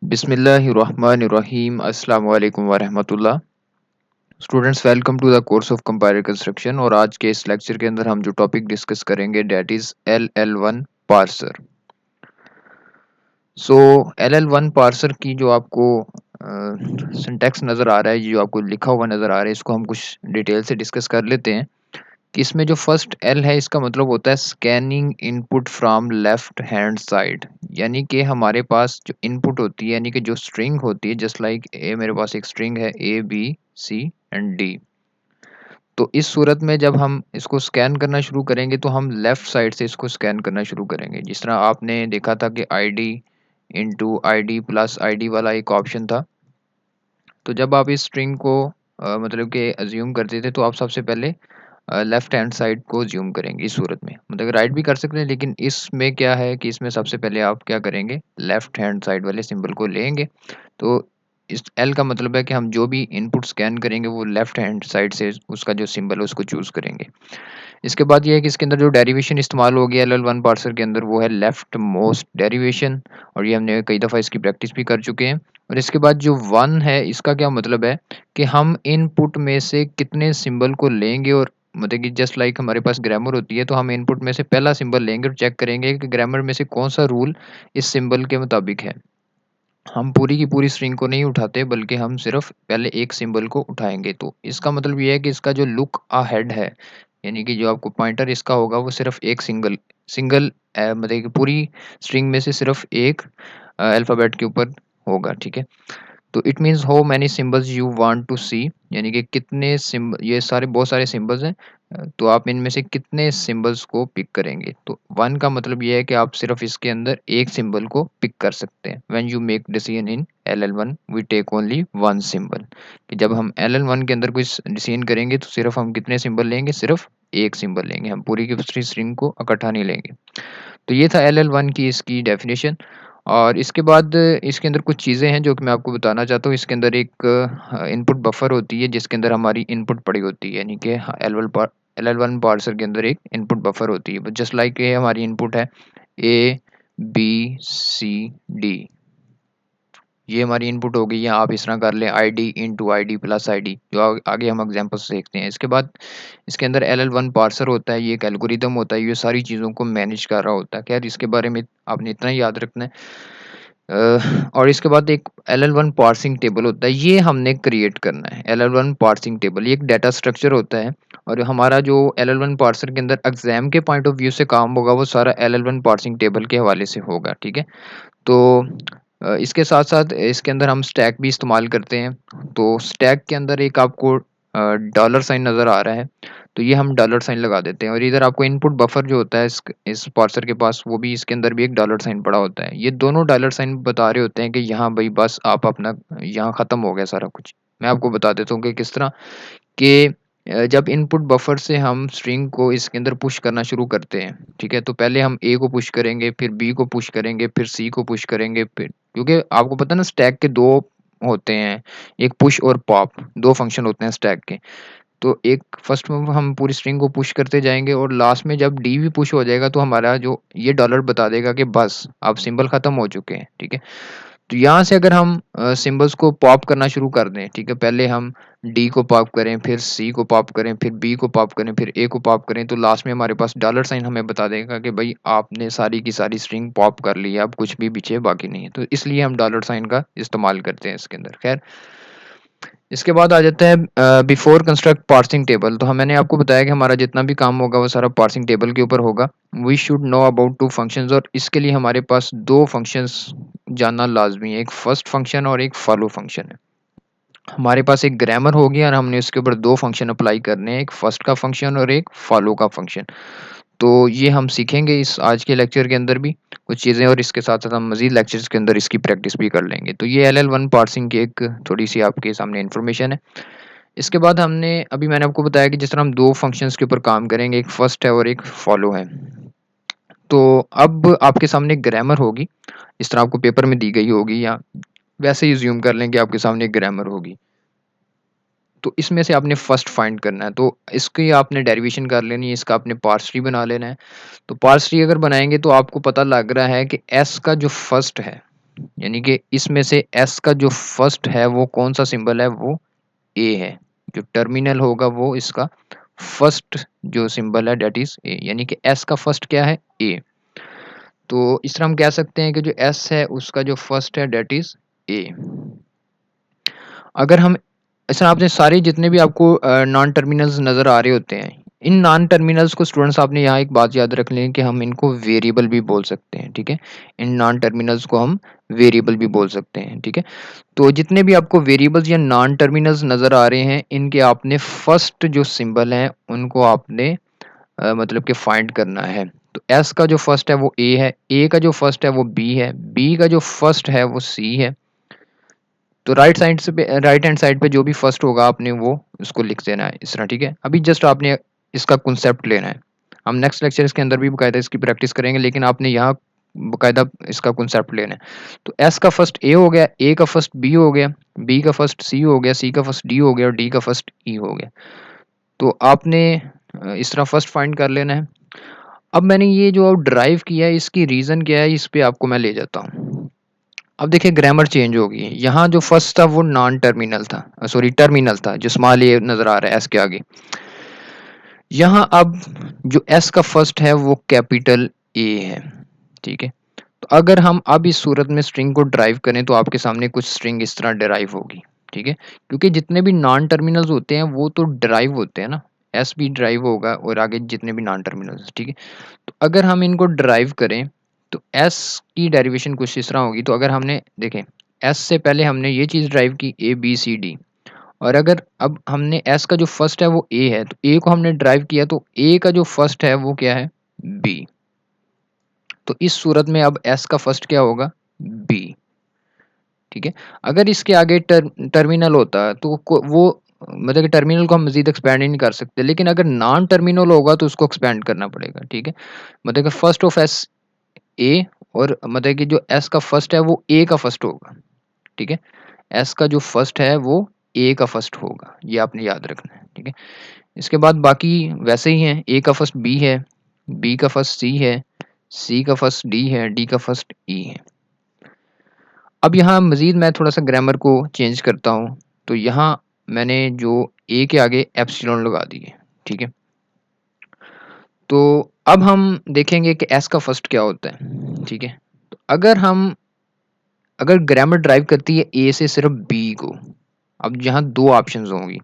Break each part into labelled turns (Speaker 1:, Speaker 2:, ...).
Speaker 1: बिस्मिल्लाहिर्रहमानिर्रहीम अस्सलाम वालेकुम वरहमतुल्लाह। Students, welcome to the course of compiler construction. और आज के इस लेक्चर के अंदर हम जो टॉपिक डिस्कस करेंगे that is LL1 parser. So LL1 parser की जो आपको सिंटैक्स नज़र आ रहा है, जो आपको लिखा हुआ नज़र आ रहा है, इसको हम कुछ डिटेल से डिस्कस कर लेते हैं। कि इसमें जो फर्स्ट एल है, इसका मतलब होता है scanning input from left hand side. यानी कि हमारे पास जो इनपुट होती है, यानी कि जो स्ट्रिंग होती है, जस्ट लाइक ए, मेरे पास एक स्ट्रिंग है A B C and D। तो इस सूरत में जब हम इसको स्कैन करना शुरू करेंगे तो हम लेफ्ट साइड से इसको स्कैन करना शुरू करेंगे। जिस तरह आपने देखा था कि ID × ID+ID वाला एक ऑप्शन था। तो जब आप इस स्ट्रिंग को मतलब कि अज्यूम करते थे, तो आप सबसे पहले लेफ्ट हैंड साइड को ज़ूम करेंगे इस सूरत में। मतलब राइट भी कर सकते हैं, लेकिन इसमें क्या है कि इसमें सबसे पहले आप क्या करेंगे, लेफ्ट हैंड साइड वाले सिंबल को लेंगे। तो इस एल का मतलब है कि हम जो भी इनपुट स्कैन करेंगे वो लेफ्ट हैंड साइड से उसका जो सिंबल है उसको चूज़ करेंगे। इसके बाद ये है कि इसके अंदर जो डेरिवेशन इस्तेमाल होगी LL1 पार्सर के अंदर, वो है लेफ्ट मोस्ट डेरिवेशन। और ये हमने कई दफ़ा इसकी प्रैक्टिस भी कर चुके हैं। और इसके बाद जो 1 है, इसका क्या मतलब है कि हम इनपुट में से कितने सिंबल को लेंगे। और मतलब कि जस्ट लाइक हमारे पास ग्रामर होती है, तो हम इनपुट में से पहला सिंबल लेंगे और चेक करेंगे कि ग्रामर में से कौन सा रूल इस सिंबल के मुताबिक है। हम पूरी की पूरी स्ट्रिंग को नहीं उठाते, बल्कि हम सिर्फ पहले एक सिंबल को उठाएंगे। तो इसका मतलब ये है कि इसका जो लुक अहेड है, यानी कि जो आपको पॉइंटर इसका होगा, वो सिर्फ एक सिंगल सिंगल मतलब कि पूरी स्ट्रिंग में से सिर्फ एक अल्फ़ाबेट के ऊपर होगा, ठीक है। तो it means how many symbols you want to see, यानी कि कितने सिंबल, ये सारे बहुत सारे सिंबल्स हैं। तो आप इनमें से कितने सिंबल्स को पिक करेंगे। तो 1 का मतलब ये है कि आप सिर्फ इसके अंदर एक सिंबल को पिक कर सकते हैं। When you make decision in LL1 we take only 1 symbol. कि जब हम LL1 के अंदर कुछ डिसीजन करेंगे तो सिर्फ हम कितने सिंबल लेंगे, सिर्फ एक सिंबल लेंगे, हम पूरी की पूरी स्ट्रिंग को इकट्ठा नहीं लेंगे। तो ये था LL1 की इसकी डेफिनेशन। और इसके बाद इसके अंदर कुछ चीज़ें हैं जो कि मैं आपको बताना चाहता हूँ। इसके अंदर एक इनपुट बफर होती है, जिसके अंदर हमारी इनपुट पड़ी होती है, यानी कि LL1 पार्सर के अंदर एक इनपुट बफर होती है। जस्ट लाइक ये हमारी इनपुट है A B C D। ये हमारी इनपुट हो गई है। आप इस तरह कर लें ID × ID+ID, जो आगे हम एग्जांपल्स देखते हैं। इसके बाद इसके अंदर LL1 पार्सर होता है, ये एक एल्गोरिदम होता है, ये सारी चीज़ों को मैनेज कर रहा होता है। खैर, इसके बारे में आपने इतना ही याद रखना है। और इसके बाद एक LL1 पार्सिंग टेबल होता है, ये हमने क्रिएट करना है। LL1 पार्सिंग टेबल ये एक डाटा स्ट्रक्चर होता है। और हमारा जो LL1 पार्सर के अंदर एग्जाम के पॉइंट ऑफ व्यू से काम होगा, वो सारा LL1 पार्सिंग टेबल के हवाले से होगा, ठीक है। तो इसके साथ-साथ इसके अंदर हम स्टैक भी इस्तेमाल करते हैं। तो स्टैक के अंदर एक आपको डॉलर साइन नज़र आ रहा है, तो ये हम डॉलर साइन लगा देते हैं। और इधर आपको इनपुट बफर जो होता है इस पार्सर के पास, वो भी इसके अंदर भी एक डॉलर साइन पड़ा होता है। ये दोनों डॉलर साइन बता रहे होते हैं कि यहाँ भई बस आप अपना, यहाँ ख़त्म हो गया सारा कुछ। मैं आपको बता देता हूँ कि किस तरह कि जब इनपुट बफर से हम स्ट्रिंग को इसके अंदर पुश करना शुरू करते हैं, ठीक है? तो पहले हम A को पुश करेंगे, फिर B को पुश करेंगे, फिर C को पुश करेंगे, फिर क्योंकि आपको पता है ना, स्टैक के 2 होते हैं, एक पुश और पॉप, 2 फंक्शन होते हैं स्टैक के। तो एक फर्स्ट में हम पूरी स्ट्रिंग को पुश करते जाएँगे, और लास्ट में जब D भी पुश हो जाएगा, तो हमारा जो ये डॉलर बता देगा कि बस अब सिंबल खत्म हो चुके हैं, ठीक है? तो यहाँ से अगर हम सिंबल्स को पॉप करना शुरू कर दें, ठीक है? पहले हम डी को पॉप करें, फिर सी को पॉप करें, फिर बी को पॉप करें, फिर ए को पॉप करें, तो लास्ट में हमारे पास डॉलर साइन हमें बता देगा कि भई आपने सारी की सारी स्ट्रिंग पॉप कर ली है, अब कुछ भी पीछे बाकी नहीं है। तो इसलिए हम डॉलर साइन का इस्तेमाल करते हैं इसके अंदर। खैर, इसके बाद आ जाता है बिफोर कंस्ट्रक्ट पार्सिंग टेबल। तो मैंने आपको बताया कि हमारा जितना भी काम होगा वो सारा पार्सिंग टेबल के ऊपर होगा। We should know about 2 functions, और इसके लिए हमारे पास 2 फंक्शंस जानना लाज़मी है। एक फर्स्ट फंक्शन और एक फॉलो फंक्शन है। हमारे पास एक ग्रामर होगी और हमने उसके ऊपर 2 फंक्शन अप्लाई करने हैं, एक फर्स्ट का फंक्शन और एक फॉलो का फंक्शन। तो ये हम सीखेंगे इस आज के लेक्चर के अंदर भी कुछ चीज़ें, और इसके साथ-साथ हम मज़ीद लेक्चर्स के अंदर इसकी प्रैक्टिस भी कर लेंगे। तो ये LL1 पार्सिंग की एक थोड़ी-सी आपके सामने इन्फॉर्मेशन है। इसके बाद मैंने आपको बताया कि जिस तरह हम 2 फंक्शंस के ऊपर काम करेंगे, एक फर्स्ट है और एक फॉलो है। तो अब आपके सामने ग्रामर होगी, इस तरह आपको पेपर में दी गई होगी, या वैसे ही अज़्यूम कर लें कि आपके सामने एक ग्रामर होगी। तो इसमें से आपने फर्स्ट फाइंड करना है, तो इसकी आपने डेरिवेशन कर लेनी है, इसका आपने पार्स ट्री बना लेना है। तो पार्स ट्री अगर बनाएँगे तो आपको पता लग रहा है कि एस का जो फर्स्ट है, यानी कि इसमें से एस का जो फर्स्ट है वो कौन सा सिंबल है, वो ए है। जो टर्मिनल होगा वो इसका फर्स्ट जो सिंबल है डेट इज ए, यानी कि एस का फर्स्ट क्या है, ए। तो इस तरह हम कह सकते हैं कि जो एस है उसका जो फर्स्ट है डेट इज ए। अगर हम ऐसा, आपने सारे जितने भी आपको नॉन टर्मिनल्स नज़र आ रहे होते हैं, इन नॉन टर्मिनल्स को स्टूडेंट्स आपने यहाँ एक बात याद रख लें कि हम इनको वेरिएबल भी बोल सकते हैं, ठीक है। इन नॉन टर्मिनल्स को हम वेरिएबल भी बोल सकते हैं, ठीक है। तो जितने भी आपको वेरिएबल्स या नॉन टर्मिनल्स नज़र आ रहे हैं, इनके आपने फर्स्ट जो सिंबल हैं उनको आपने मतलब कि फाइंड करना है। तो एस का जो फर्स्ट है वो ए का जो फर्स्ट है वो बी का जो फर्स्ट है वो सी है। तो राइट हैंड साइड पे जो भी फर्स्ट होगा आपने वो उसको लिख देना है इस तरह, ठीक है। अभी जस्ट आपने इसका कॉन्सेप्ट लेना है। हम नेक्स्ट लेक्चर इसके अंदर भी बाकायदा इसकी प्रैक्टिस करेंगे, लेकिन आपने यहाँ बाकायदा इसका कॉन्सेप्ट लेना है। तो एस का फर्स्ट ए हो गया, ए का फर्स्ट बी हो गया, बी का फर्स्ट सी हो गया, सी का फर्स्ट डी हो गया और डी का फर्स्ट ई हो गया। तो आपने इस तरह फर्स्ट फाइंड कर लेना है। अब मैंने ये जो ड्राइव किया है इसकी रीज़न क्या है, इस पे आपको मैं ले जाता हूँ। अब देखिए ग्रामर चेंज हो गई है। यहाँ जो फर्स्ट था वो नॉन टर्मिनल था, सॉरी टर्मिनल था, जो स्मॉल ए नज़र आ रहा है एस के आगे। यहाँ अब जो एस का फर्स्ट है वो कैपिटल ए है, ठीक है। तो अगर हम अब इस सूरत में स्ट्रिंग को ड्राइव करें तो आपके सामने कुछ स्ट्रिंग इस तरह डिराइव होगी, ठीक है। क्योंकि जितने भी नॉन टर्मिनल्स होते हैं वो तो ड्राइव होते हैं ना, एस भी ड्राइव होगा और आगे जितने भी नॉन टर्मिनल्स, ठीक है। तो अगर हम इनको ड्राइव करें तो एस की डेरिवेशन कुछ इस तरह होगी। तो अगर हमने देखें एस से पहले हमने ये चीज़ ड्राइव की ए बी सी डी, और अगर अब हमने एस का जो फर्स्ट है वो ए है तो ए को हमने ड्राइव किया तो ए का जो फर्स्ट है वो क्या है, बी। तो इस सूरत में अब एस का फर्स्ट क्या होगा, बी, ठीक है। अगर इसके आगे टर्मिनल होता तो वो मतलब कि टर्मिनल को हम मजीद एक्सपेंड ही नहीं कर सकते, लेकिन अगर नॉन टर्मिनल होगा तो उसको एक्सपेंड करना पड़ेगा, ठीक है। मतलब कि फर्स्ट ऑफ एस ए, और मतलब कि जो एस का फर्स्ट है वो ए का फर्स्ट होगा, ठीक है। एस का जो फर्स्ट है वो ए का फर्स्ट होगा, ये आपने याद रखना है, ठीक है। इसके बाद बाकी वैसे ही हैं, ए का फर्स्ट बी है, बी का फर्स्ट सी है, सी का फर्स्ट डी है, डी का फर्स्ट ई है। अब यहाँ मज़ीद मैं थोड़ा सा ग्रामर को चेंज करता हूँ। तो यहाँ मैंने जो ए के आगे एप्सिलॉन लगा दिए, ठीक है। तो अब हम देखेंगे कि एस का फर्स्ट क्या होता है, ठीक है। तो अगर ग्रामर ड्राइव करती है ए से सिर्फ बी को, अब यहाँ दो ऑप्शंस होंगी,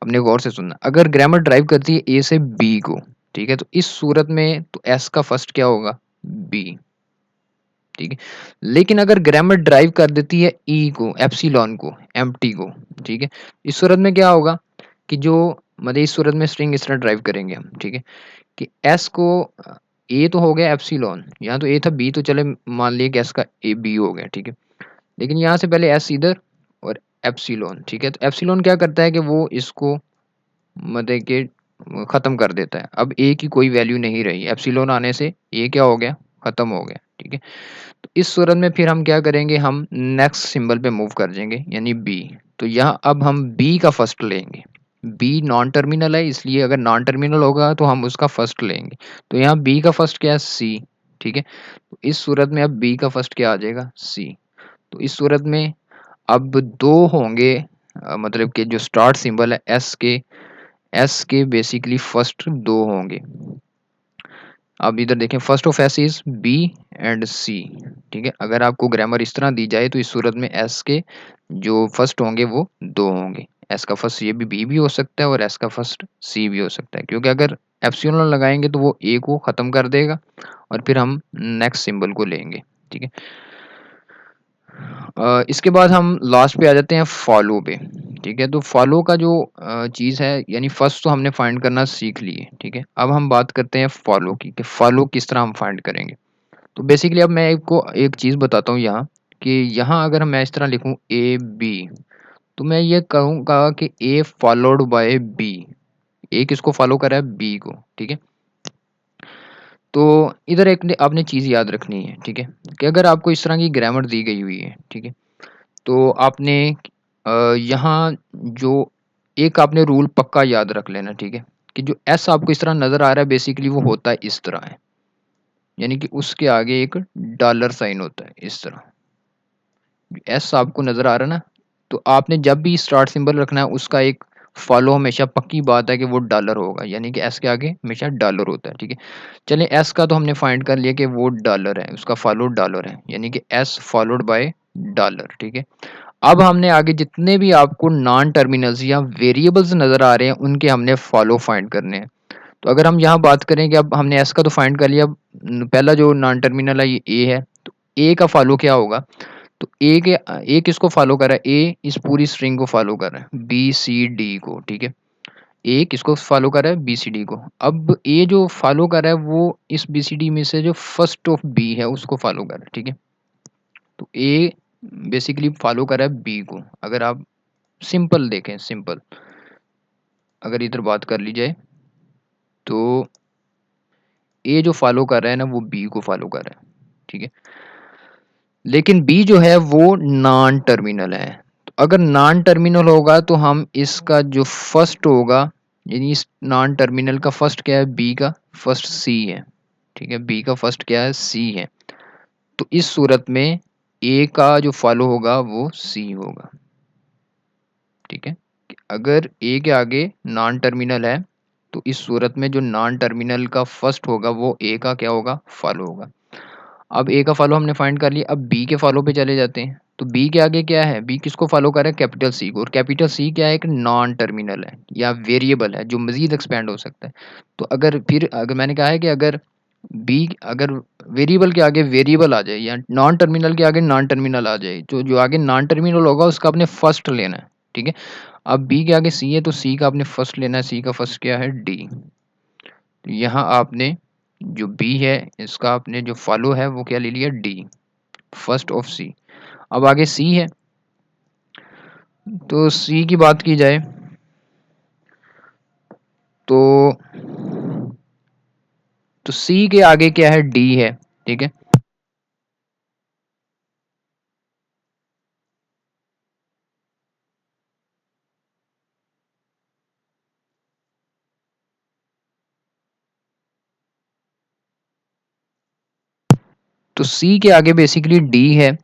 Speaker 1: अपने गौर से सुनना। अगर ग्रामर ड्राइव करती है ए से बी को, ठीक है, तो इस सूरत में तो एस का फर्स्ट क्या होगा, बी, ठीक है। लेकिन अगर ग्रामर ड्राइव कर देती है ई को, एप्सिलॉन को, एम्प्टी को, ठीक है, इस सूरत में क्या होगा कि जो मतलब इस सूरत में स्ट्रिंग इस तरह ड्राइव करेंगे हम, ठीक है, कि एस को ए तो हो गया एप्सिलॉन, यहाँ तो ए था, बी तो चले मान लिया कि एस का ए बी हो गया, ठीक है। लेकिन यहाँ से पहले एस इधर और एप्सिलॉन, ठीक है। तो एप्सिलॉन क्या करता है कि वो इसको मतलब कि ख़त्म कर देता है। अब ए की कोई वैल्यू नहीं रही, एप्सिलॉन आने से ए क्या हो गया, ख़त्म हो गया, ठीक है। तो इस सूरत में फिर हम क्या करेंगे, हम नेक्स्ट सिंबल पे मूव कर जाएंगे यानी बी। तो यहाँ अब हम बी का फर्स्ट लेंगे। बी नॉन टर्मिनल है, इसलिए अगर नॉन टर्मिनल होगा तो हम उसका फर्स्ट लेंगे। तो यहाँ बी का फर्स्ट क्या है, सी, ठीक है। तो इस सूरत में अब बी का फर्स्ट क्या आ जाएगा, सी। तो इस सूरत में अब दो होंगे, मतलब कि जो स्टार्ट सिंबल है एस के बेसिकली फर्स्ट दो होंगे। अब इधर देखें, first of S is B and C, ठीक है। अगर आपको ग्रामर इस तरह दी जाए तो इस सूरत में एस के जो फर्स्ट होंगे वो दो होंगे। एस का फर्स्ट ये भी बी भी हो सकता है और एस का फर्स्ट सी भी हो सकता है, क्योंकि अगर एप्सिलॉन लगाएंगे तो वो ए को ख़त्म कर देगा और फिर हम नेक्स्ट सिंबल को लेंगे, ठीक है। इसके बाद हम लास्ट पे आ जाते हैं फॉलो पे, ठीक है। तो फॉलो का जो चीज़ है, यानी फर्स्ट तो हमने फाइंड करना सीख लिए, ठीक है। अब हम बात करते हैं फॉलो की, कि फॉलो किस तरह हम फाइंड करेंगे। तो बेसिकली अब मैं आपको एक चीज़ बताता हूँ यहाँ, कि यहाँ अगर मैं इस तरह लिखूँ ए बी, तो मैं ये कहूँगा कि ए फॉलोड बाय बी। ए किसको फॉलो कर रहा है, बी को, ठीक है। तो इधर एक आपने चीज़ याद रखनी है, ठीक है, कि अगर आपको इस तरह की ग्रामर दी गई हुई है, ठीक है, तो आपने यहाँ जो एक आपने रूल पक्का याद रख लेना, ठीक है, कि जो एस आपको इस तरह नज़र आ रहा है बेसिकली वो होता है इस तरह है, यानी कि उसके आगे एक डॉलर साइन होता है इस तरह, एस आपको नज़र आ रहा है ना, तो आपने जब भी स्टार्ट सिंबल रखना है उसका एक फॉलो हमेशा पक्की बात है कि वो डॉलर होगा, यानी कि एस के आगे हमेशा डॉलर होता है, ठीक है। चलिए एस का तो हमने फाइंड कर लिया कि वो डॉलर है, उसका फॉलो डॉलर है, यानी कि एस फॉलोड बाय डॉलर, ठीक है। अब हमने आगे जितने भी आपको नॉन टर्मिनल्स या वेरिएबल्स नज़र आ रहे हैं उनके हमने फॉलो फाइंड करने हैं। तो अगर हम यहाँ बात करें कि अब हमने एस का तो फाइंड कर लिया, अब पहला जो नॉन टर्मिनल है ये ए है, तो ए का फॉलो क्या होगा, तो ए किसको फॉलो कर रहा है, ए इस पूरी स्ट्रिंग को फॉलो कर रहा है, बी सी डी को, ठीक है। ए किसको फॉलो कर रहा है, बी सी डी को। अब ए जो फॉलो कर रहा है वो इस बी सी डी में से जो फर्स्ट ऑफ बी है उसको फॉलो कर रहा है, ठीक है। तो ए बेसिकली फॉलो कर रहा है बी को। अगर आप सिंपल देखें, सिंपल अगर इधर बात कर ली जाए तो ए जो फॉलो कर रहा है ना वो बी को फॉलो कर रहा है, ठीक है। लेकिन बी जो है वो नॉन टर्मिनल है। तो अगर नॉन टर्मिनल होगा तो हम इसका जो फर्स्ट होगा, यानी इस नॉन टर्मिनल का फर्स्ट क्या है, बी का फर्स्ट सी है, ठीक है। बी का फर्स्ट क्या है, सी है। तो इस सूरत में ए का जो फॉलो होगा वो सी होगा, ठीक है। अगर ए के आगे नॉन टर्मिनल है तो इस सूरत में जो नॉन टर्मिनल का फर्स्ट होगा वो ए का क्या होगा, फॉलो होगा। अब ए का फॉलो हमने फाइंड कर लिया, अब बी के फॉलो पे चले जाते हैं। तो बी के आगे क्या है, बी किसको फॉलो कर रहा है, कैपिटल सी को। और कैपिटल सी क्या है, एक नॉन टर्मिनल है या वेरिएबल है जो मजीद एक्सपेंड हो सकता है। तो अगर मैंने कहा है कि अगर वेरिएबल के आगे वेरिएबल आ जाए या नॉन टर्मिनल के आगे नॉन टर्मिनल आ जाए, जो जो आगे नॉन टर्मिनल होगा उसका आपने फर्स्ट लेना है, ठीक है। अब बी के आगे सी है तो सी का आपने फर्स्ट लेना है, सी का फर्स्ट क्या है, डी। तो यहाँ आपने जो बी है इसका आपने जो फॉलो है वो क्या ले लिया, डी, फर्स्ट ऑफ सी। अब आगे सी है, तो सी की बात की जाए तो सी के आगे क्या है, डी है, ठीक है। तो सी के आगे बेसिकली डी है,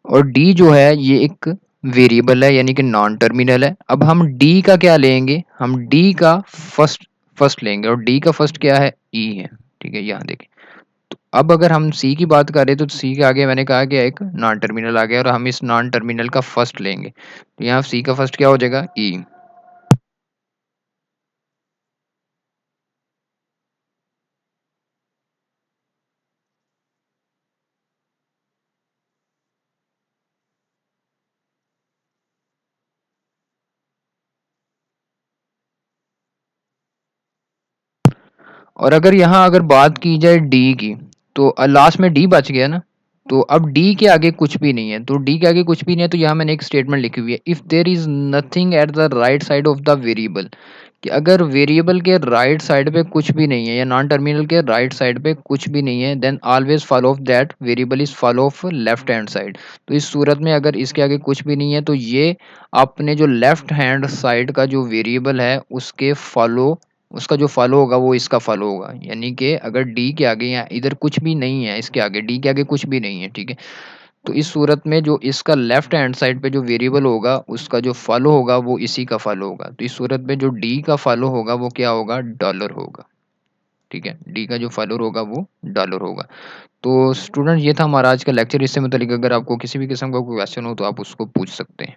Speaker 1: और डी जो है ये एक वेरिएबल है यानी कि नॉन टर्मिनल है। अब हम डी का क्या लेंगे, हम डी का फर्स्ट फर्स्ट लेंगे, और डी का फर्स्ट क्या है, ई है, ठीक है। यहाँ देखिए, तो अब अगर हम सी की बात करें तो सी के आगे मैंने कहा कि एक नॉन टर्मिनल आ गया और हम इस नॉन टर्मिनल का फर्स्ट लेंगे, तो यहाँ सी का फर्स्ट क्या हो जाएगा, ई। और अगर यहाँ अगर बात की जाए डी की, तो लास्ट में डी बच गया ना, तो अब डी के आगे कुछ भी नहीं है। तो डी के आगे कुछ भी नहीं है, तो यहाँ मैंने एक स्टेटमेंट लिखी हुई है, if there is nothing at the right side of the variable, कि अगर वेरिएबल के राइट साइड पे कुछ भी नहीं है या नॉन टर्मिनल के राइट साइड पे कुछ भी नहीं है, then always follow of that variable is follow of left hand side. तो इस सूरत में अगर इसके आगे कुछ भी नहीं है तो ये अपने जो लेफ्ट हैंड साइड का जो वेरिएबल है उसके फॉलो, उसका जो फॉलो होगा वो इसका फॉलो होगा। यानी कि अगर डी के आगे या इधर कुछ भी नहीं है, इसके आगे डी के आगे कुछ भी नहीं है, ठीक है। तो इस सूरत में जो इसका लेफ्ट हैंड साइड पे जो वेरिएबल होगा उसका जो फॉलो होगा वो इसी का फॉलो होगा। तो इस सूरत में जो डी का फॉलो होगा वो क्या होगा, डॉलर होगा, ठीक है। डी का जो फॉलो होगा वो डॉलर होगा। तो स्टूडेंट ये था हमारा आज का लेक्चर। इससे मतलब अगर आपको किसी भी किस्म का कोई क्वेश्चन हो तो आप उसको पूछ सकते हैं।